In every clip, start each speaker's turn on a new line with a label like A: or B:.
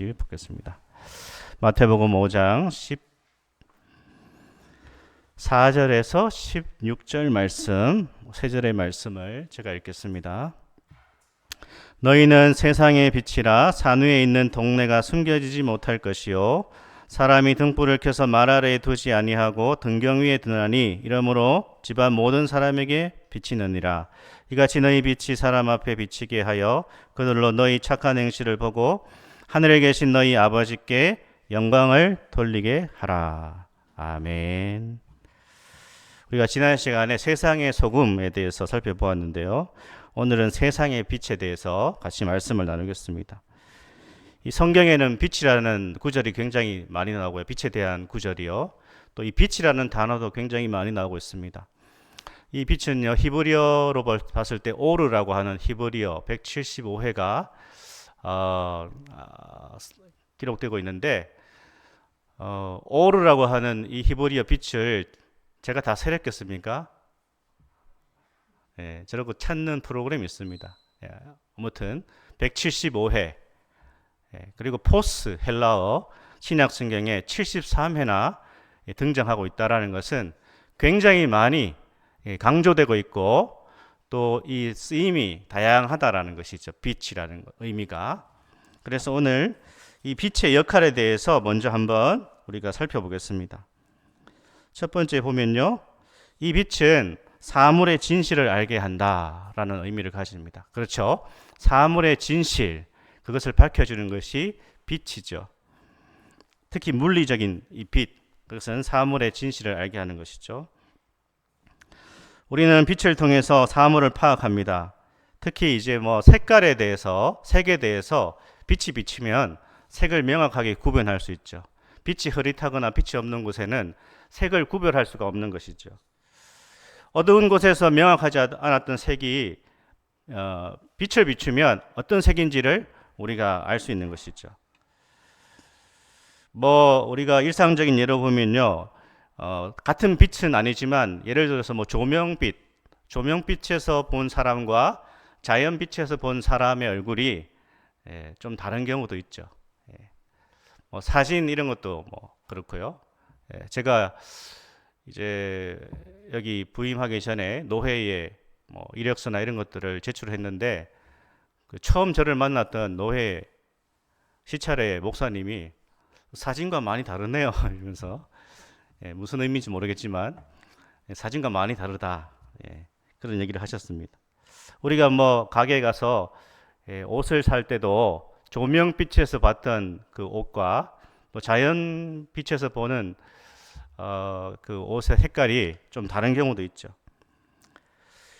A: 같이 보겠습니다. 마태복음 5장 14절에서 16절 말씀, 세 절의 말씀을 제가 읽겠습니다. 너희는 세상의 빛이라 산 위에 있는 동네가 숨겨지지 못할 것이요 사람이 등불을 켜서 말 아래에 두지 아니하고 등경 위에 두나니 이러므로 집안 모든 사람에게 비치느니라. 이같이 너희 빛이 사람 앞에 비치게 하여 그들로 너희 착한 행실을 보고 하늘에 계신 너희 아버지께 영광을 돌리게 하라. 아멘. 우리가 지난 시간에 세상의 소금에 대해서 살펴보았는데요. 오늘은 세상의 빛에 대해서 같이 말씀을 나누겠습니다. 이 성경에는 빛이라는 구절이 굉장히 많이 나오고요. 빛에 대한 구절이요. 또 이 빛이라는 단어도 굉장히 많이 나오고 있습니다. 이 빛은요, 히브리어로 봤을 때 오르라고 하는 히브리어 175회가 기록되고 있는데, 오르라고 하는 이 히브리어 빛을 제가 다 세렸겠습니까? 예, 저러고 찾는 프로그램이 있습니다. 예, 아무튼 175회, 예, 그리고 포스 헬라어 신약 성경에 73회나 등장하고 있다라는 것은 굉장히 많이 강조되고 있고 또 이 쓰임이 다양하다라는 것이죠. 빛이라는 의미가. 그래서 오늘 이 빛의 역할에 대해서 먼저 한번 우리가 살펴보겠습니다. 첫 번째 보면요, 이 빛은 사물의 진실을 알게 한다라는 의미를 가집니다. 그렇죠? 사물의 진실, 그것을 밝혀주는 것이 빛이죠. 특히 물리적인 이 빛, 그것은 사물의 진실을 알게 하는 것이죠. 우리는 빛을 통해서 사물을 파악합니다. 특히 이제 색깔에 대해서, 색에 대해서 빛이 비치면 색을 명확하게 구별할 수 있죠. 빛이 흐릿하거나 빛이 없는 곳에는 색을 구별할 수가 없는 것이죠. 어두운 곳에서 명확하지 않았던 색이 빛을 비추면 어떤 색인지를 우리가 알 수 있는 것이죠. 우리가 일상적인 예로 보면요, 같은 빛은 아니지만 예를 들어서 조명빛에서 본 사람과 자연빛에서 본 사람의 얼굴이 좀 다른 경우도 있죠. 사진 이런 것도 그렇고요. 제가 이제 여기 부임하기 전에 노회에 이력서나 이런 것들을 제출했는데 처음 저를 만났던 노회 시찰의 목사님이 사진과 많이 다르네요 이러면서 무슨 의미인지 모르겠지만 사진과 많이 다르다, 그런 얘기를 하셨습니다. 우리가 가게에 가서 옷을 살 때도 조명빛에서 봤던 그 옷과 또 자연빛에서 보는 그 옷의 색깔이 좀 다른 경우도 있죠.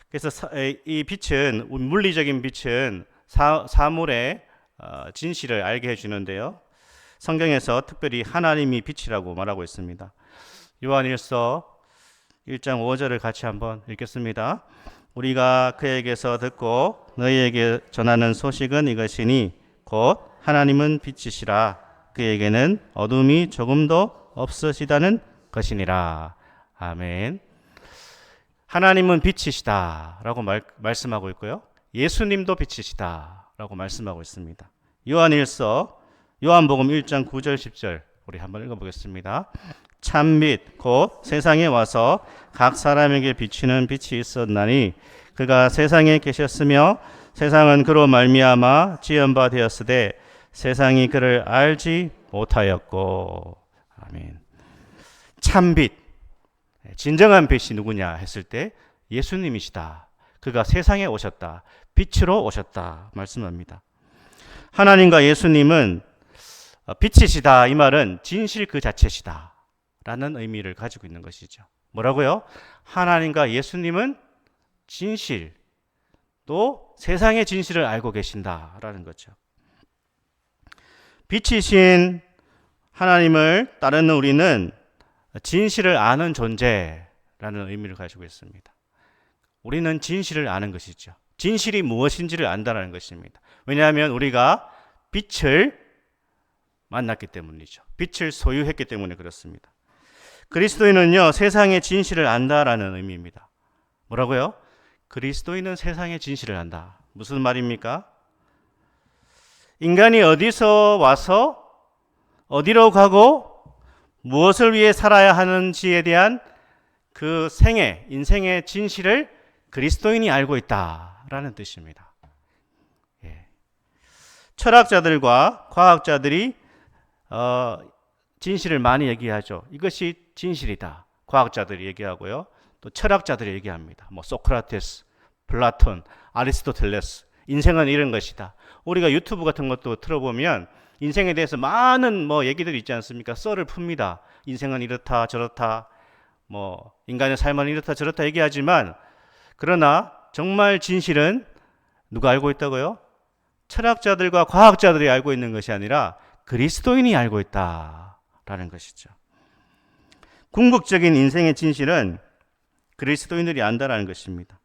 A: 그래서 이 빛은, 물리적인 빛은 사물의 진실을 알게 해주는데요. 성경에서 특별히 하나님이 빛이라고 말하고 있습니다. 요한일서 1장 5절을 같이 한번 읽겠습니다. 우리가 그에게서 듣고 너희에게 전하는 소식은 이것이니 곧 하나님은 빛이시라 그에게는 어둠이 조금도 없으시다는 것이니라. 아멘. 하나님은 빛이시다 라고 말씀하고 있고요, 예수님도 빛이시다 라고 말씀하고 있습니다. 요한복음 1장 9절 10절 우리 한번 읽어보겠습니다. 참빛 곧 세상에 와서 각 사람에게 비치는 빛이 있었나니 그가 세상에 계셨으며 세상은 그로 말미암아 지은 바 되었으되 세상이 그를 알지 못하였고. 아멘. 참빛, 진정한 빛이 누구냐 했을 때 예수님이시다. 그가 세상에 오셨다. 빛으로 오셨다 말씀합니다. 하나님과 예수님은 빛이시다, 이 말은 진실 그 자체시다 라는 의미를 가지고 있는 것이죠. 뭐라고요? 하나님과 예수님은 진실, 또 세상의 진실을 알고 계신다라는 거죠. 빛이신 하나님을 따르는 우리는 진실을 아는 존재라는 의미를 가지고 있습니다. 우리는 진실을 아는 것이죠. 진실이 무엇인지를 안다는 것입니다. 왜냐하면 우리가 빛을 만났기 때문이죠. 빛을 소유했기 때문에 그렇습니다. 그리스도인은요, 세상의 진실을 안다라는 의미입니다. 뭐라고요? 그리스도인은 세상의 진실을 안다. 무슨 말입니까? 인간이 어디서 와서 어디로 가고 무엇을 위해 살아야 하는지에 대한 그 인생의 진실을 그리스도인이 알고 있다라는 뜻입니다. 예. 철학자들과 과학자들이 진실을 많이 얘기하죠. 이것이 진실이다. 과학자들이 얘기하고요. 또 철학자들이 얘기합니다. 소크라테스, 플라톤, 아리스토텔레스. 인생은 이런 것이다. 우리가 유튜브 같은 것도 틀어보면 인생에 대해서 많은 얘기들이 있지 않습니까? 썰을 풉니다. 인생은 이렇다 저렇다. 인간의 삶은 이렇다 저렇다 얘기하지만 그러나 정말 진실은 누가 알고 있다고요? 철학자들과 과학자들이 알고 있는 것이 아니라 그리스도인이 알고 있다라는 것이죠. 궁극적인 인생의 진실은 그리스도인들이 안다라는 것입니다.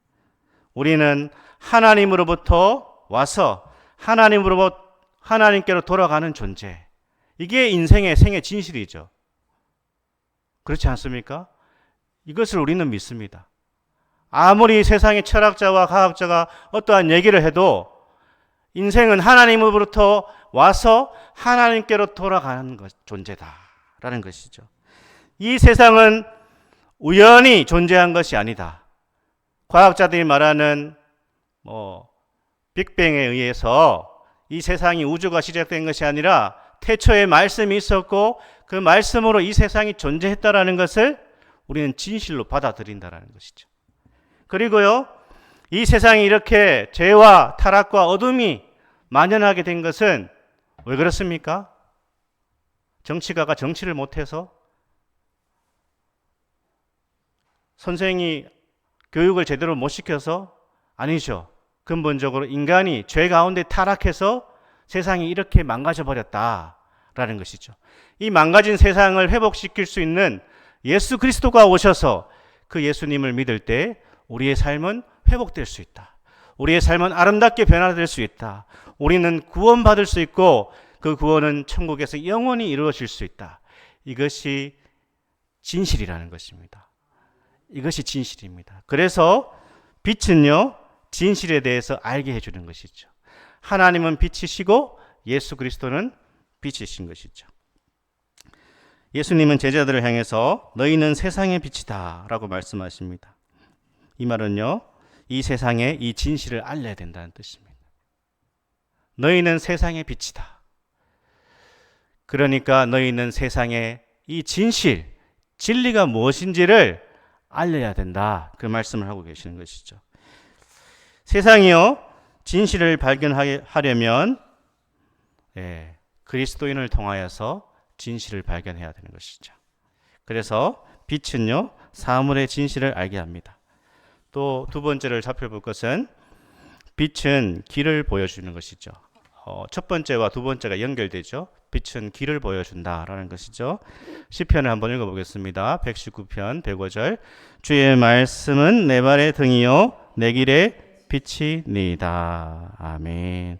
A: 우리는 하나님으로부터 와서 하나님께로 돌아가는 존재. 이게 인생의 생의 진실이죠. 그렇지 않습니까? 이것을 우리는 믿습니다. 아무리 세상의 철학자와 과학자가 어떠한 얘기를 해도 인생은 하나님으로부터 와서 하나님께로 돌아가는 존재다라는 것이죠. 이 세상은 우연히 존재한 것이 아니다. 과학자들이 말하는 빅뱅에 의해서 이 세상이 우주가 시작된 것이 아니라 태초에 말씀이 있었고 그 말씀으로 이 세상이 존재했다라는 것을 우리는 진실로 받아들인다라는 것이죠. 그리고요, 이 세상이 이렇게 죄와 타락과 어둠이 만연하게 된 것은 왜 그렇습니까? 정치가가 정치를 못해서? 선생이 교육을 제대로 못 시켜서? 아니죠. 근본적으로 인간이 죄 가운데 타락해서 세상이 이렇게 망가져 버렸다라는 것이죠. 이 망가진 세상을 회복시킬 수 있는 예수 그리스도가 오셔서 그 예수님을 믿을 때 우리의 삶은 회복될 수 있다. 우리의 삶은 아름답게 변화될 수 있다. 우리는 구원받을 수 있고 그 구원은 천국에서 영원히 이루어질 수 있다. 이것이 진실이라는 것입니다. 이것이 진실입니다. 그래서 빛은요, 진실에 대해서 알게 해주는 것이죠. 하나님은 빛이시고 예수 그리스도는 빛이신 것이죠. 예수님은 제자들을 향해서 너희는 세상의 빛이다 라고 말씀하십니다. 이 말은요, 이 세상에 이 진실을 알려야 된다는 뜻입니다. 너희는 세상의 빛이다. 그러니까 너희는 세상에 이 진실, 진리가 무엇인지를 알려야 된다. 그 말씀을 하고 계시는 것이죠. 세상이요, 진실을 발견하려면 그리스도인을 통하여서 진실을 발견해야 되는 것이죠. 그래서 빛은요, 사물의 진실을 알게 합니다. 또 두 번째를 살펴볼 것은 빛은 길을 보여주는 것이죠. 첫 번째와 두 번째가 연결되죠. 빛은 길을 보여준다라는 것이죠. 시편을 한번 읽어보겠습니다. 119편 105절. 주의 말씀은 내 발의 등이요 내 길의 빛이니이다. 아멘.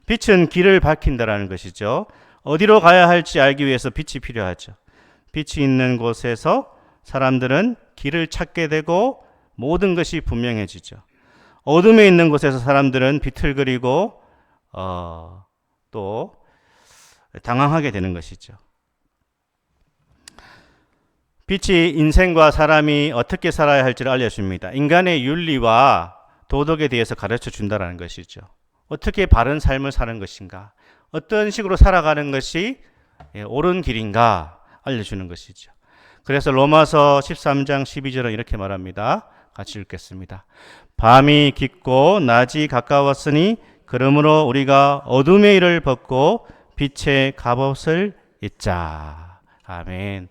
A: 빛은 길을 밝힌다라는 것이죠. 어디로 가야 할지 알기 위해서 빛이 필요하죠. 빛이 있는 곳에서 사람들은 길을 찾게 되고 모든 것이 분명해지죠. 어둠에 있는 곳에서 사람들은 비틀거리고 또 당황하게 되는 것이죠. 빛이 인생과 사람이 어떻게 살아야 할지를 알려줍니다. 인간의 윤리와 도덕에 대해서 가르쳐 준다는 것이죠. 어떻게 바른 삶을 사는 것인가, 어떤 식으로 살아가는 것이 옳은 길인가 알려주는 것이죠. 그래서 로마서 13장 12절은 이렇게 말합니다. 같이 읽겠습니다. 밤이 깊고 낮이 가까웠으니 그러므로 우리가 어둠의 일을 벗고 빛의 갑옷을 입자. 아멘.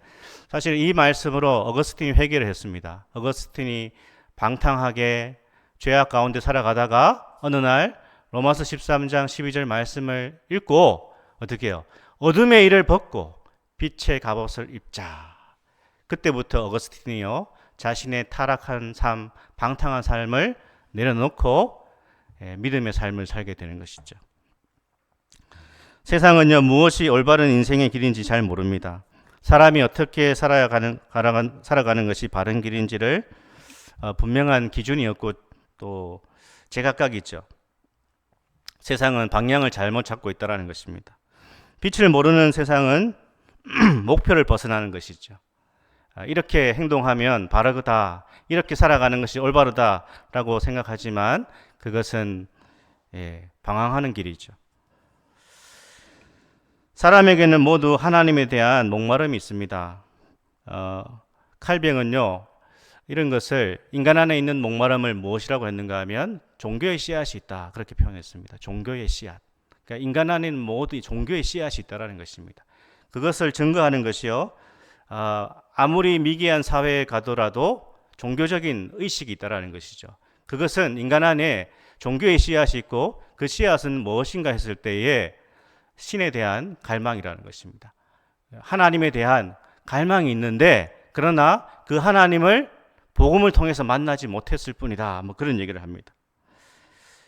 A: 사실 이 말씀으로 어거스틴이 회개를 했습니다. 어거스틴이 방탕하게 죄악 가운데 살아가다가 어느 날 로마서 13장 12절 말씀을 읽고 어떻게 해요? 어둠의 일을 벗고 빛의 갑옷을 입자. 그때부터 어거스틴이요, 자신의 타락한 삶, 방탕한 삶을 내려놓고 믿음의 삶을 살게 되는 것이죠. 세상은요, 무엇이 올바른 인생의 길인지 잘 모릅니다. 사람이 어떻게 살아가는 것이 바른 길인지를 분명한 기준이 없고 또 제각각이죠. 세상은 방향을 잘못 잡고 있다는 것입니다. 빛을 모르는 세상은 목표를 벗어나는 것이죠. 이렇게 행동하면 바르다, 이렇게 살아가는 것이 올바르다라고 생각하지만 그것은 방황하는 길이죠. 사람에게는 모두 하나님에 대한 목마름이 있습니다. 칼뱅은요, 이런 것을 인간 안에 있는 목마름을 무엇이라고 했는가 하면 종교의 씨앗이 있다, 그렇게 표현했습니다. 종교의 씨앗. 그러니까 인간 안에는 모두 종교의 씨앗이 있다라는 것입니다. 그것을 증거하는 것이요, 아무리 미개한 사회에 가더라도 종교적인 의식이 있다라는 것이죠. 그것은 인간 안에 종교의 씨앗이 있고 그 씨앗은 무엇인가 했을 때에 신에 대한 갈망이라는 것입니다. 하나님에 대한 갈망이 있는데 그러나 그 하나님을 복음을 통해서 만나지 못했을 뿐이다. 뭐 그런 얘기를 합니다.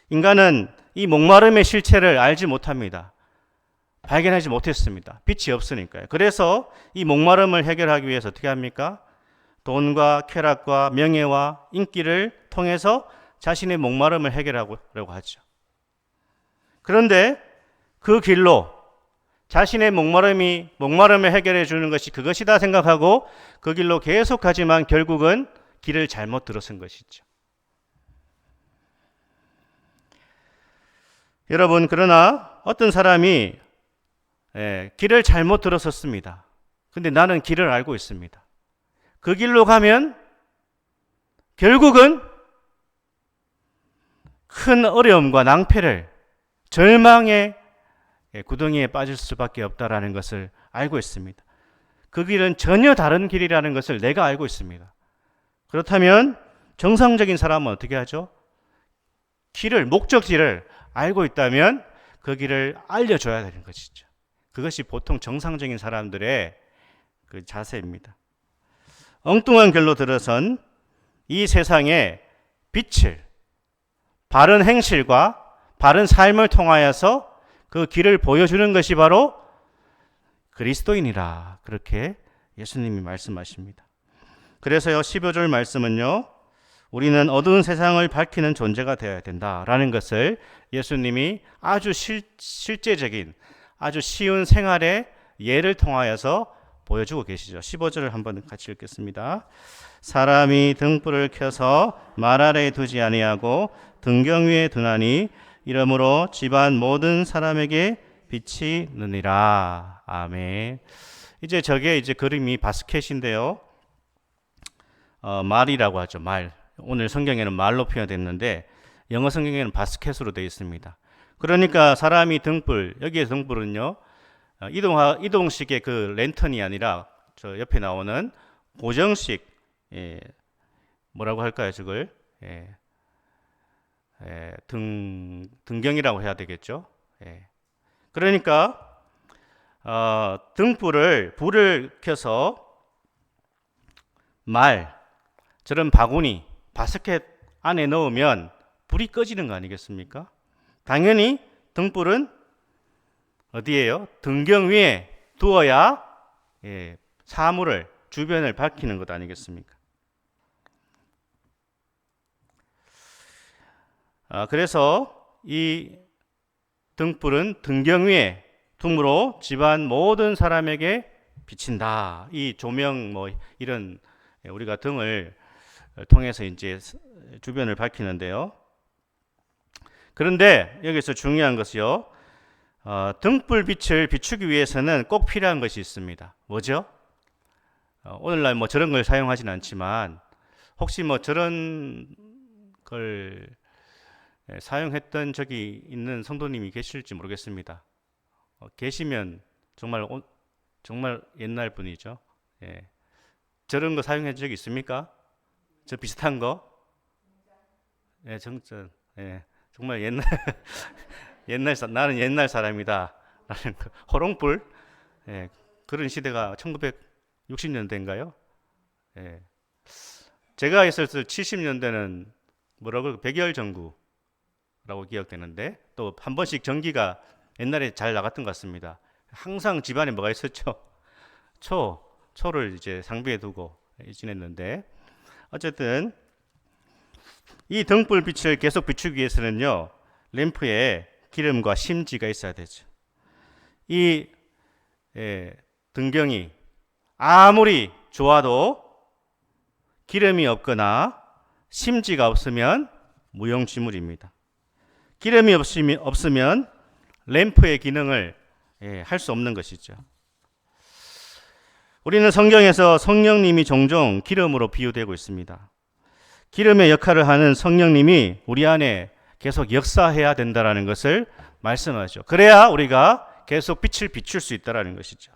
A: 인간은 이 목마름의 실체를 알지 못합니다. 발견하지 못했습니다. 빛이 없으니까요. 그래서 이 목마름을 해결하기 위해서 어떻게 합니까? 돈과 쾌락과 명예와 인기를 통해서 자신의 목마름을 해결하려고 하죠. 그런데 그 길로 자신의 목마름을 해결해 주는 것이 그것이다 생각하고 그 길로 계속 가지만 결국은 길을 잘못 들어선 것이죠. 여러분, 그러나 어떤 사람이 길을 잘못 들어섰습니다. 근데 나는 길을 알고 있습니다. 그 길로 가면 결국은 큰 어려움과 낭패를, 절망의 구덩이에 빠질 수밖에 없다라는 것을 알고 있습니다. 그 길은 전혀 다른 길이라는 것을 내가 알고 있습니다. 그렇다면 정상적인 사람은 어떻게 하죠? 목적지를 알고 있다면 그 길을 알려줘야 되는 것이죠. 그것이 보통 정상적인 사람들의 그 자세입니다. 엉뚱한 길로 들어선 이 세상의 빛을 바른 행실과 바른 삶을 통하여서 그 길을 보여주는 것이 바로 그리스도인이라, 그렇게 예수님이 말씀하십니다. 그래서요, 15절 말씀은요, 우리는 어두운 세상을 밝히는 존재가 되어야 된다라는 것을 예수님이 아주 실제적인, 아주 쉬운 생활의 예를 통하여서 보여주고 계시죠. 15절을 한번 같이 읽겠습니다. 사람이 등불을 켜서 말 아래에 두지 아니하고 등경 위에 두나니 이러므로 집안 모든 사람에게 빛이 느니라. 아멘. 이제 저게 그림이 바스켓인데요. 말이라고 하죠. 말. 오늘 성경에는 말로 표현됐는데 영어 성경에는 바스켓으로 되어 있습니다. 그러니까 사람이 등불, 여기에 등불은요, 이동식의 그 랜턴이 아니라 저 옆에 나오는 고정식, 뭐라고 할까요, 저걸? 등경이라고 해야 되겠죠. 그러니까 불을 켜서 저런 바구니, 바스켓 안에 넣으면 불이 꺼지는 거 아니겠습니까? 당연히 등불은 어디에요? 등경 위에 두어야 사물을, 주변을 밝히는 것 아니겠습니까? 그래서 이 등불은 등경 위에 둠으로 집안 모든 사람에게 비친다. 이 조명 이런 우리가 등을 통해서 이제 주변을 밝히는데요. 그런데 여기서 중요한 것이요, 등불 빛을 비추기 위해서는 꼭 필요한 것이 있습니다. 뭐죠? 오늘날 저런 걸 사용하진 않지만 혹시 저런 걸 사용했던 적이 있는 성도님이 계실지 모르겠습니다. 계시면 정말 옛날 분이죠. 저런 거 사용한 적이 있습니까? 저 비슷한 거? 정전. 정말 나는 옛날 사람이다 라는 호롱불, 그런 시대가 1960년대인가요? 제가 있었을 70년대는 백열전구라고 기억되는데, 또 한 번씩 전기가 옛날에 잘 나갔던 것 같습니다. 항상 집안에 뭐가 있었죠? 초를 이제 상비에 두고 지냈는데, 어쨌든 이 등불 빛을 계속 비추기 위해서는요, 램프에 기름과 심지가 있어야 되죠. 이 등경이 아무리 좋아도 기름이 없거나 심지가 없으면 무용지물입니다. 기름이 없으면 램프의 기능을 할 수 없는 것이죠. 우리는 성경에서 성령님이 종종 기름으로 비유되고 있습니다. 기름의 역할을 하는 성령님이 우리 안에 계속 역사해야 된다는 것을 말씀하죠. 그래야 우리가 계속 빛을 비출 수 있다는 것이죠.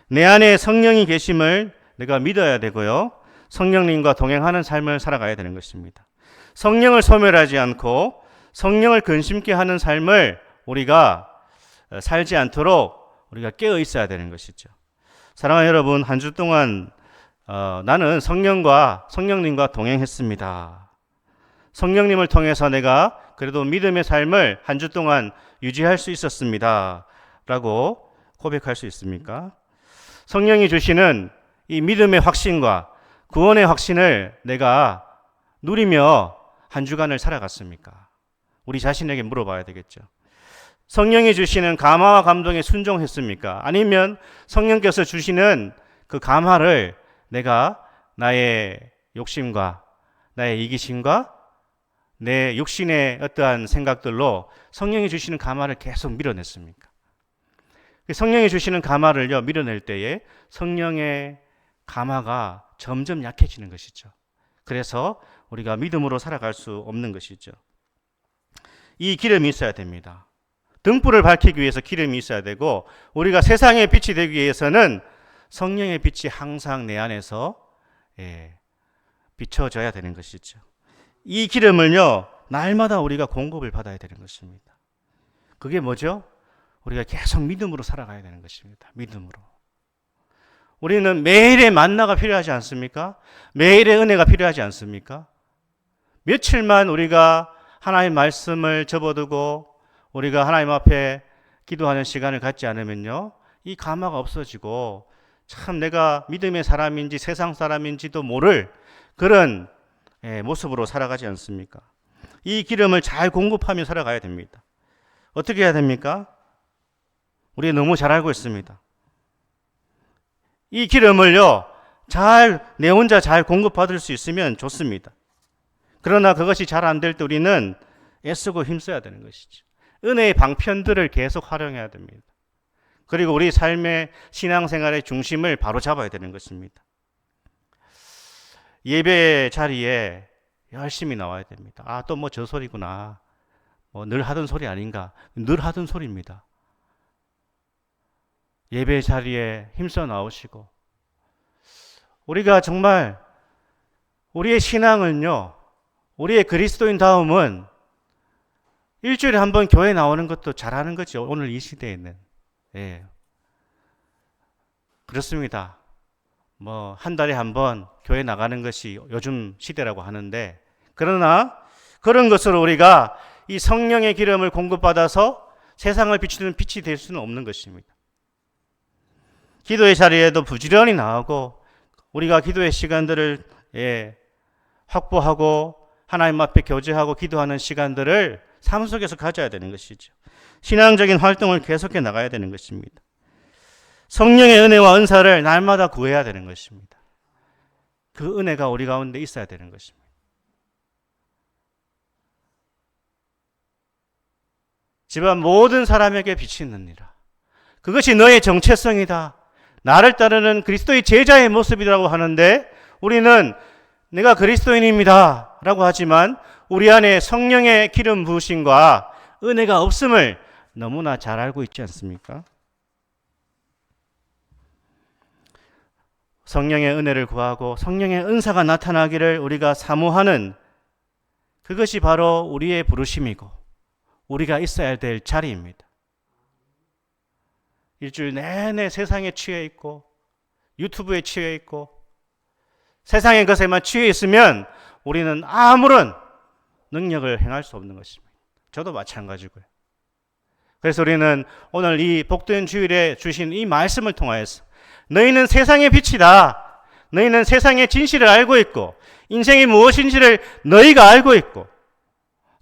A: 내 안에 성령이 계심을 내가 믿어야 되고요. 성령님과 동행하는 삶을 살아가야 되는 것입니다. 성령을 소멸하지 않고 성령을 근심케 하는 삶을 우리가 살지 않도록 우리가 깨어 있어야 되는 것이죠. 사랑하는 여러분, 한 주 동안 나는 성령님과 동행했습니다. 성령님을 통해서 내가 그래도 믿음의 삶을 한 주 동안 유지할 수 있었습니다. 라고 고백할 수 있습니까? 성령이 주시는 이 믿음의 확신과 구원의 확신을 내가 누리며 한 주간을 살아갔습니까? 우리 자신에게 물어봐야 되겠죠. 성령이 주시는 감화와 감동에 순종했습니까? 아니면 성령께서 주시는 그 감화를 내가 나의 욕심과 나의 이기심과 내 육신의 어떠한 생각들로 성령이 주시는 감화를 계속 밀어냈습니까? 성령이 주시는 감화를요, 밀어낼 때에 성령의 감화가 점점 약해지는 것이죠. 그래서 우리가 믿음으로 살아갈 수 없는 것이죠. 이 기름이 있어야 됩니다. 등불을 밝히기 위해서 기름이 있어야 되고, 우리가 세상의 빛이 되기 위해서는 성령의 빛이 항상 내 안에서 비춰져야 되는 것이죠. 이 기름을요, 날마다 우리가 공급을 받아야 되는 것입니다. 그게 뭐죠? 우리가 계속 믿음으로 살아가야 되는 것입니다. 믿음으로. 우리는 매일의 만나가 필요하지 않습니까? 매일의 은혜가 필요하지 않습니까? 며칠만 우리가 하나님의 말씀을 접어두고 우리가 하나님 앞에 기도하는 시간을 갖지 않으면요, 이 감화가 없어지고 참 내가 믿음의 사람인지 세상 사람인지도 모를 그런 모습으로 살아가지 않습니까? 이 기름을 잘 공급하며 살아가야 됩니다. 어떻게 해야 됩니까? 우리 너무 잘 알고 있습니다. 이 기름을요, 내 혼자 잘 공급받을 수 있으면 좋습니다. 그러나 그것이 잘 안 될 때 우리는 애쓰고 힘써야 되는 것이죠. 은혜의 방편들을 계속 활용해야 됩니다. 그리고 우리 삶의 신앙생활의 중심을 바로 잡아야 되는 것입니다. 예배 자리에 열심히 나와야 됩니다. 아, 또 뭐 저 소리구나. 늘 하던 소리 아닌가. 늘 하던 소리입니다. 예배 자리에 힘써 나오시고, 우리가 정말 우리의 신앙은요, 우리의 그리스도인다움은 일주일에 한 번 교회 나오는 것도 잘하는 거죠. 오늘 이 시대에는. 그렇습니다. 한 달에 한 번 교회 나가는 것이 요즘 시대라고 하는데, 그러나 그런 것으로 우리가 이 성령의 기름을 공급받아서 세상을 비추는 빛이 될 수는 없는 것입니다. 기도의 자리에도 부지런히 나오고 우리가 기도의 시간들을 확보하고 하나님 앞에 교제하고 기도하는 시간들을 삶 속에서 가져야 되는 것이죠. 신앙적인 활동을 계속해 나가야 되는 것입니다. 성령의 은혜와 은사를 날마다 구해야 되는 것입니다. 그 은혜가 우리 가운데 있어야 되는 것입니다. 집안 모든 사람에게 빛이 있느니라. 그것이 너의 정체성이다. 나를 따르는 그리스도의 제자의 모습이라고 하는데, 우리는 내가 그리스도인입니다 라고 하지만 우리 안에 성령의 기름 부으심과 은혜가 없음을 너무나 잘 알고 있지 않습니까? 성령의 은혜를 구하고 성령의 은사가 나타나기를 우리가 사모하는, 그것이 바로 우리의 부르심이고 우리가 있어야 될 자리입니다. 일주일 내내 세상에 취해 있고 유튜브에 취해 있고 세상의 것에만 취해 있으면 우리는 아무런 능력을 행할 수 없는 것입니다. 저도 마찬가지고요. 그래서 우리는 오늘 이 복된 주일에 주신 이 말씀을 통하여서 너희는 세상의 빛이다. 너희는 세상의 진실을 알고 있고 인생이 무엇인지를 너희가 알고 있고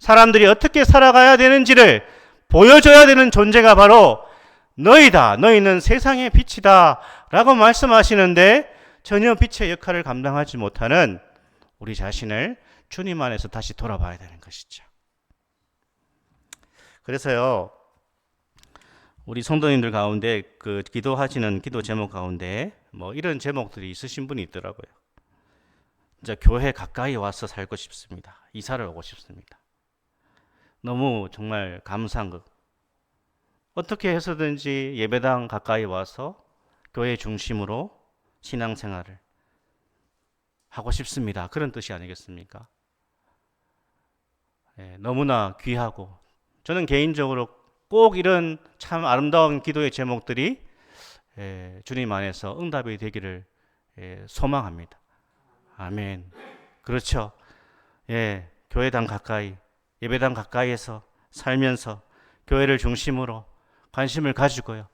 A: 사람들이 어떻게 살아가야 되는지를 보여줘야 되는 존재가 바로 너희다. 너희는 세상의 빛이다. 라고 말씀하시는데 전혀 빛의 역할을 감당하지 못하는 우리 자신을 주님 안에서 다시 돌아봐야 되는 것이죠. 그래서요, 우리 성도님들 가운데 그 기도하시는 기도 제목 가운데 뭐 이런 제목들이 있으신 분이 있더라고요. 이제 교회 가까이 와서 살고 싶습니다. 이사를 오고 싶습니다. 너무 정말 감사한 것. 어떻게 해서든지 예배당 가까이 와서 교회 중심으로 신앙생활을 하고 싶습니다. 그런 뜻이 아니겠습니까? 너무나 귀하고 저는 개인적으로 꼭 이런 참 아름다운 기도의 제목들이 주님 안에서 응답이 되기를 소망합니다. 아멘. 그렇죠. 교회당 가까이, 예배당 가까이에서 살면서 교회를 중심으로 관심을 가지고요.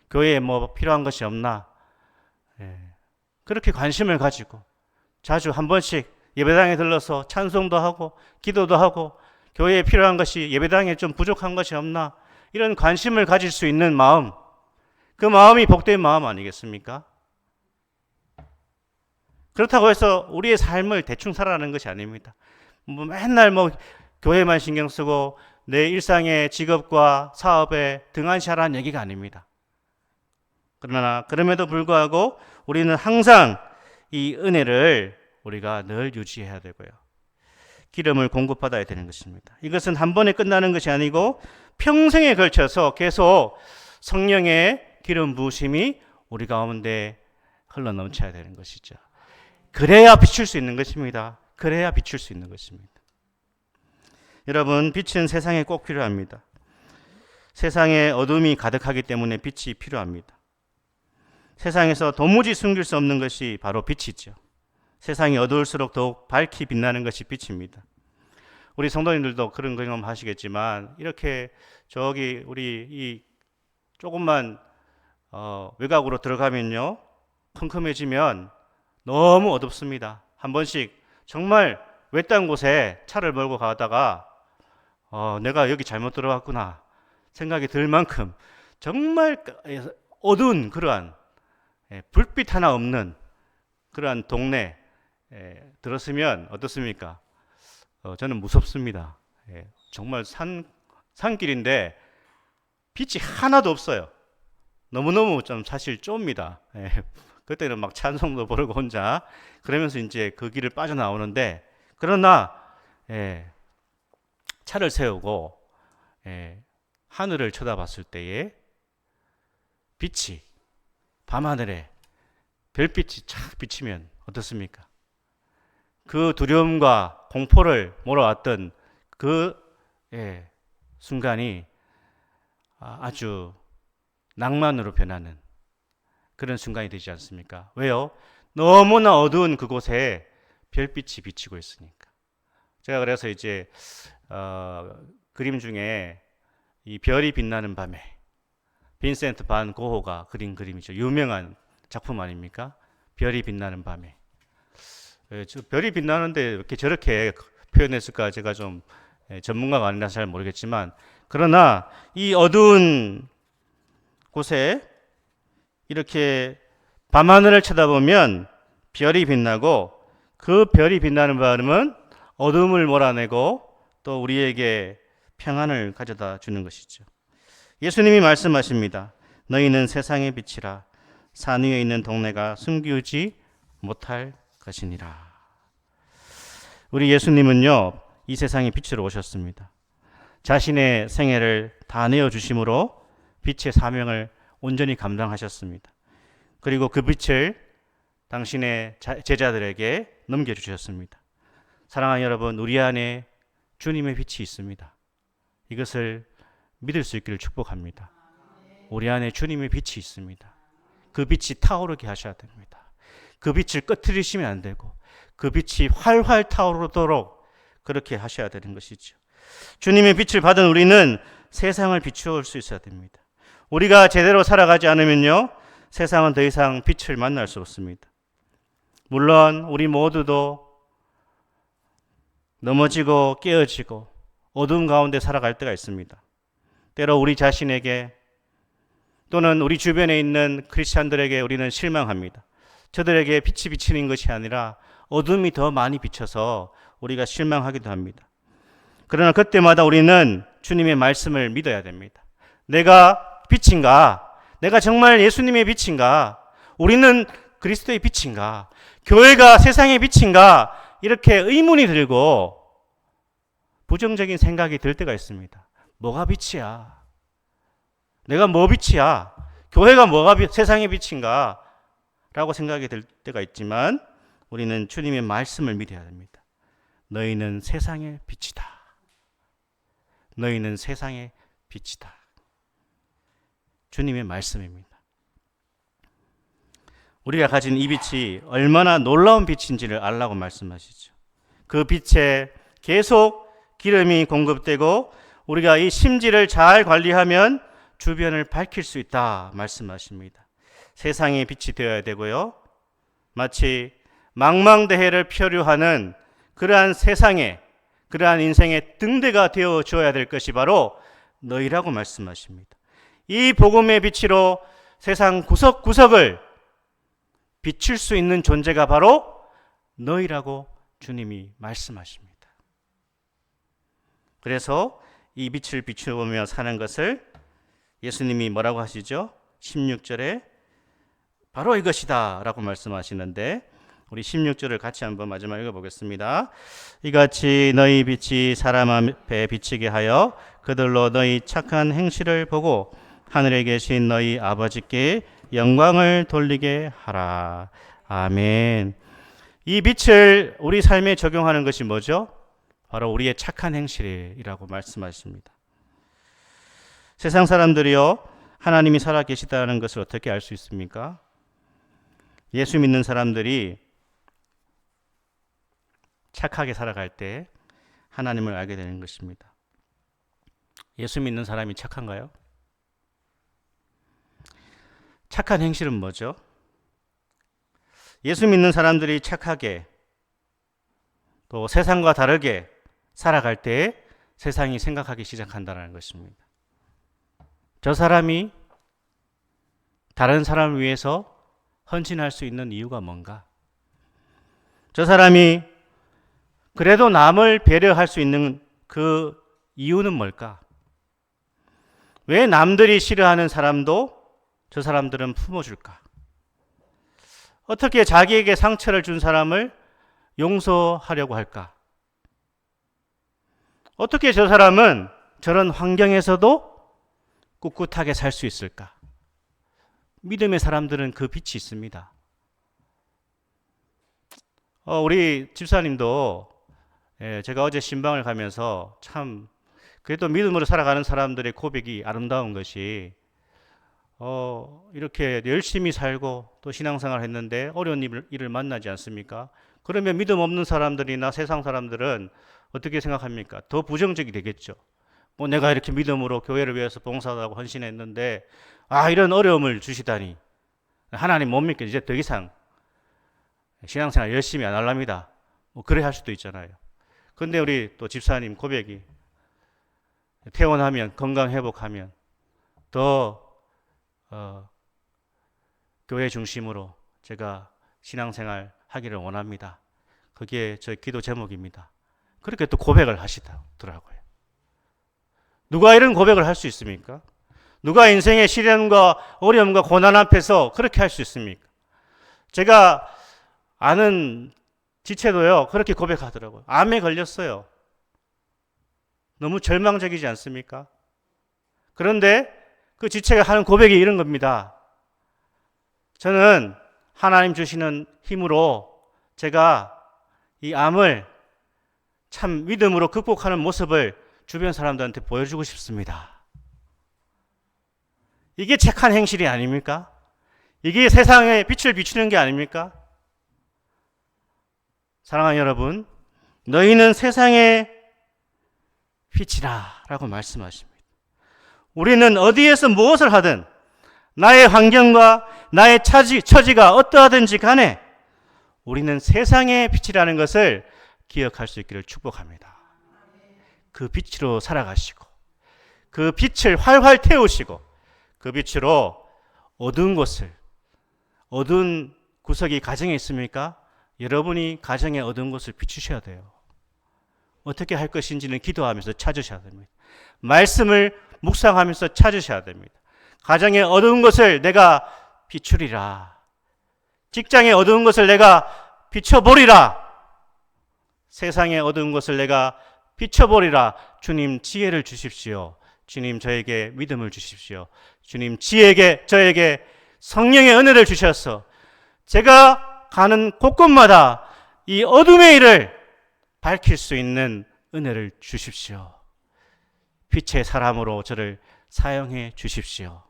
A: 교회에 뭐 필요한 것이 없나? 그렇게 관심을 가지고 자주 한 번씩 예배당에 들러서 찬송도 하고 기도도 하고 교회에 필요한 것이 예배당에 좀 부족한 것이 없나? 이런 관심을 가질 수 있는 마음, 그 마음이 복된 마음 아니겠습니까? 그렇다고 해서 우리의 삶을 대충 살아가는 것이 아닙니다. 뭐 맨날 뭐 교회만 신경 쓰고 내 일상의 직업과 사업에 등한시하라는 얘기가 아닙니다. 그러나 그럼에도 불구하고 우리는 항상 이 은혜를 우리가 늘 유지해야 되고요. 기름을 공급받아야 되는 것입니다. 이것은 한 번에 끝나는 것이 아니고 평생에 걸쳐서 계속 성령의 기름 부으심이 우리 가운데 흘러넘쳐야 되는 것이죠. 그래야 비출 수 있는 것입니다. 그래야 비출 수 있는 것입니다. 여러분, 빛은 세상에 꼭 필요합니다. 세상에 어둠이 가득하기 때문에 빛이 필요합니다. 세상에서 도무지 숨길 수 없는 것이 바로 빛이죠. 세상이 어두울수록 더욱 밝게 빛나는 것이 빛입니다. 우리 성도님들도 그런 경험 하시겠지만 이렇게 저기 우리 이 조금만 외곽으로 들어가면요, 컴컴해지면 너무 어둡습니다. 한 번씩 정말 외딴 곳에 차를 몰고 가다가 내가 여기 잘못 들어갔구나 생각이 들 만큼 정말 어두운 그러한 불빛 하나 없는 그러한 동네 들었으면 어떻습니까? 저는 무섭습니다. 정말 산길인데 빛이 하나도 없어요. 너무너무 좀 사실 좁습니다. 그때는 막 찬송도 부르고 혼자 그러면서 이제 그 길을 빠져나오는데, 그러나 차를 세우고 하늘을 쳐다봤을 때에 빛이 밤하늘에 별빛이 착 비치면 어떻습니까? 그 두려움과 공포를 몰아왔던 그 순간이 아주 낭만으로 변하는 그런 순간이 되지 않습니까? 왜요? 너무나 어두운 그곳에 별빛이 비치고 있으니까. 제가 그래서 이제 그림 중에 이 별이 빛나는 밤에 빈센트 반 고흐가 그린 그림이죠. 유명한 작품 아닙니까? 별이 빛나는 밤에. 별이 빛나는데 이렇게 저렇게 표현했을까 제가 좀 전문가가 아니라서 잘 모르겠지만, 그러나 이 어두운 곳에 이렇게 밤하늘을 쳐다보면 별이 빛나고, 그 별이 빛나는 바람은 어둠을 몰아내고 또 우리에게 평안을 가져다 주는 것이죠. 예수님이 말씀하십니다. 너희는 세상의 빛이라. 산 위에 있는 동네가 숨기지 못할 것이니라. 우리 예수님은요, 이 세상의 빛으로 오셨습니다. 자신의 생애를 다 내어주심으로 빛의 사명을 온전히 감당하셨습니다. 그리고 그 빛을 당신의 제자들에게 넘겨주셨습니다. 사랑하는 여러분, 우리 안에 주님의 빛이 있습니다. 이것을 믿을 수 있기를 축복합니다. 우리 안에 주님의 빛이 있습니다. 그 빛이 타오르게 하셔야 됩니다. 그 빛을 꺼트리시면 안 되고 그 빛이 활활 타오르도록 그렇게 하셔야 되는 것이죠. 주님의 빛을 받은 우리는 세상을 비추어 수 있어야 됩니다. 우리가 제대로 살아가지 않으면요, 세상은 더 이상 빛을 만날 수 없습니다. 물론 우리 모두도 넘어지고 깨어지고 어두운 가운데 살아갈 때가 있습니다. 때로 우리 자신에게 또는 우리 주변에 있는 크리스찬들에게 우리는 실망합니다. 저들에게 빛이 비치는 것이 아니라 어둠이 더 많이 비쳐서 우리가 실망하기도 합니다. 그러나 그때마다 우리는 주님의 말씀을 믿어야 됩니다. 내가 빛인가? 내가 정말 예수님의 빛인가? 우리는 그리스도의 빛인가? 교회가 세상의 빛인가? 이렇게 의문이 들고 부정적인 생각이 들 때가 있습니다. 뭐가 빛이야? 내가 뭐 빛이야? 교회가 뭐가 세상의 빛인가? 라고 생각이 들 때가 있지만 우리는 주님의 말씀을 믿어야 됩니다. 너희는 세상의 빛이다. 너희는 세상의 빛이다. 주님의 말씀입니다. 우리가 가진 이 빛이 얼마나 놀라운 빛인지를 알라고 말씀하시죠. 그 빛에 계속 기름이 공급되고 우리가 이 심지를 잘 관리하면 주변을 밝힐 수 있다 말씀하십니다. 세상의 빛이 되어야 되고요. 마치 망망대해를 표류하는 그러한 세상에 그러한 인생의 등대가 되어 주어야 될 것이 바로 너희라고 말씀하십니다. 이 복음의 빛으로 세상 구석구석을 비출 수 있는 존재가 바로 너희라고 주님이 말씀하십니다. 그래서 이 빛을 비추며 사는 것을 예수님이 뭐라고 하시죠? 16절에 바로 이것이다 라고 말씀하시는데 우리 16절을 같이 한번 마지막 읽어보겠습니다. 이같이 너희 빛이 사람 앞에 비치게 하여 그들로 너희 착한 행실을 보고 하늘에 계신 너희 아버지께 영광을 돌리게 하라. 아멘. 이 빛을 우리 삶에 적용하는 것이 뭐죠? 바로 우리의 착한 행실이라고 말씀하십니다. 세상 사람들이요, 하나님이 살아계시다는 것을 어떻게 알 수 있습니까? 예수 믿는 사람들이 착하게 살아갈 때 하나님을 알게 되는 것입니다. 예수 믿는 사람이 착한가요? 착한 행실은 뭐죠? 예수 믿는 사람들이 착하게 또 세상과 다르게 살아갈 때 세상이 생각하기 시작한다는 것입니다. 저 사람이 다른 사람을 위해서 헌신할 수 있는 이유가 뭔가? 저 사람이 그래도 남을 배려할 수 있는 그 이유는 뭘까? 왜 남들이 싫어하는 사람도 저 사람들은 품어줄까? 어떻게 자기에게 상처를 준 사람을 용서하려고 할까? 어떻게 저 사람은 저런 환경에서도 꿋꿋하게 살 수 있을까? 믿음의 사람들은 그 빛이 있습니다. 우리 집사님도 제가 어제 신방을 가면서 참 그래도 믿음으로 살아가는 사람들의 고백이 아름다운 것이 이렇게 열심히 살고 또 신앙생활을 했는데 어려운 일을 만나지 않습니까? 그러면 믿음 없는 사람들이나 세상 사람들은 어떻게 생각합니까? 더 부정적이 되겠죠. 내가 이렇게 믿음으로 교회를 위해서 봉사하고 헌신했는데 이런 어려움을 주시다니 하나님 못 믿겠죠. 이제 더 이상 신앙생활 열심히 안 하랍니다. 그래 할 수도 있잖아요. 근데 우리 또 집사님 고백이 퇴원하면 건강 회복하면 더 교회 중심으로 제가 신앙생활 하기를 원합니다. 그게 저의 기도 제목입니다. 그렇게 또 고백을 하시더라고요. 누가 이런 고백을 할 수 있습니까? 누가 인생의 시련과 어려움과 고난 앞에서 그렇게 할 수 있습니까? 제가 아는 지체도요, 그렇게 고백하더라고요. 암에 걸렸어요. 너무 절망적이지 않습니까? 그런데 그 지체가 하는 고백이 이런 겁니다. 저는 하나님 주시는 힘으로 제가 이 암을 참 믿음으로 극복하는 모습을 주변 사람들한테 보여주고 싶습니다. 이게 착한 행실이 아닙니까? 이게 세상에 빛을 비추는 게 아닙니까? 사랑하는 여러분, 너희는 세상의 빛이라 라고 말씀하십니다. 우리는 어디에서 무엇을 하든 나의 환경과 나의 처지가 어떠하든지 간에 우리는 세상의 빛이라는 것을 기억할 수 있기를 축복합니다. 그 빛으로 살아가시고 그 빛을 활활 태우시고 그 빛으로 어두운 곳을, 어두운 구석이 가정에 있습니까? 여러분이 가정의 어두운 곳을 비추셔야 돼요. 어떻게 할 것인지는 기도하면서 찾으셔야 됩니다. 말씀을 묵상하면서 찾으셔야 됩니다. 가정의 어두운 것을 내가 비추리라. 직장의 어두운 것을 내가 비춰보리라. 세상의 어두운 것을 내가 비춰보리라. 주님 지혜를 주십시오. 주님 저에게 믿음을 주십시오. 주님 저에게 성령의 은혜를 주셔서 제가 가는 곳곳마다 이 어둠의 일을 밝힐 수 있는 은혜를 주십시오. 빛의 사람으로 저를 사용해 주십시오.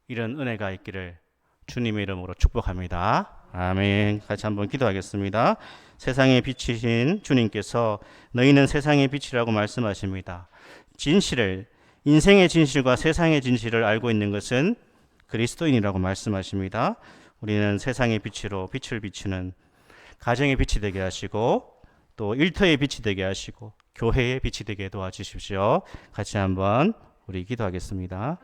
A: 이런 은혜가 있기를 주님의 이름으로 축복합니다. 아멘. 같이 한번 기도하겠습니다. 세상의 빛이신 주님께서 너희는 세상의 빛이라고 말씀하십니다. 진실을, 인생의 진실과 세상의 진실을 알고 있는 것은 그리스도인이라고 말씀하십니다. 우리는 세상의 빛으로 빛을 비추는 가정의 빛이 되게 하시고 또 일터의 빛이 되게 하시고 교회의 빛이 되게 도와주십시오. 같이 한번 우리 기도하겠습니다.